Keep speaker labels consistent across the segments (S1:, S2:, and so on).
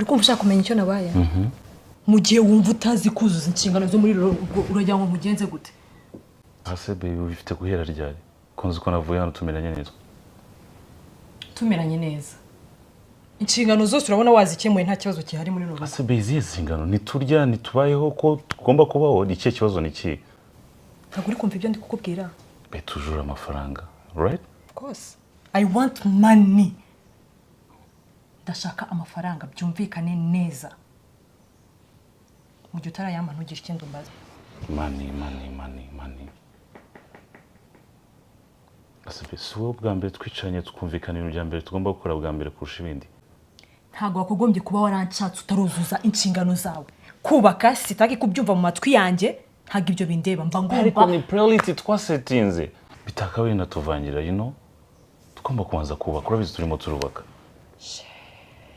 S1: uri kumva ushaka kumenya icyo nabaye mu gihe wumva utazi kuzuza inshingano zo muri urajya ngo mugenze gute
S2: ase baby bifite guhera ryari kunzi ko navuye hano
S1: tumeranye neza inshingano zose urabona wazikemuye nta kibazo kihari muri rugo
S2: ase baby izi inshingano niturya nitubayeho ko tugomba kubaho ni cye kibazo niki
S1: ntabwo uri kumva ibyo ndi kukubwira
S2: be tujura amafaranga right
S1: of course I want money ndashaka amafaranga byumvikane neza mu gihe utarayama ntugire ikindi umbaza
S2: money ase so bwa mbere twicanye tukumvikana ibintu bya mbere tugomba gukora bwa mbere kurusha ibindi
S1: ntabwo wakogombye kuba waranshatse utaruzuza inshingano zawe kubaka sitaki kubyumva mu matwi yanjye ntabwo ibyo bindeba mba ngomba
S2: ariko ni priority twasetinze bitakabaye natuvangira tugomba kubanza kubaka urabizi turimo turubaka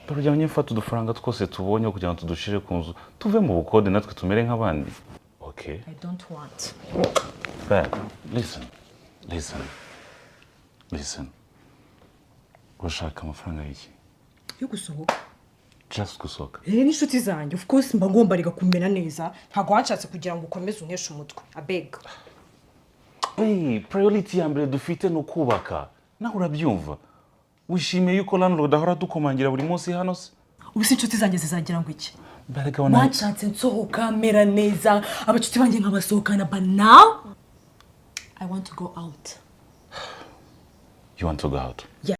S2: barujya nyemfata udufaranga twose tubonye kugira ngo tudushire ku nzu tuve mu bukode natwe tumere nk'abandi okay
S1: I don't want
S2: but listen ushaka amafaranga y'iki
S1: yo gusohoka
S2: just gusohoka
S1: n'inshuti zanjye of course mba ngomba riga kumena neza ntabwo wanshatse kugira ngo ukomeze uneshe umutwe abeg
S2: priority ya mbere dufite no kubaka nawe urabyumva wishimiye yuko landlord ahora dukomangira buri munsi hano se
S1: ubu si inshuti zanjye zizagira ngo iki wanshatse nsohoka mera neza abacuti banjye nkabasohokana but now I want to go out.
S2: You want to go out?
S1: Yeah.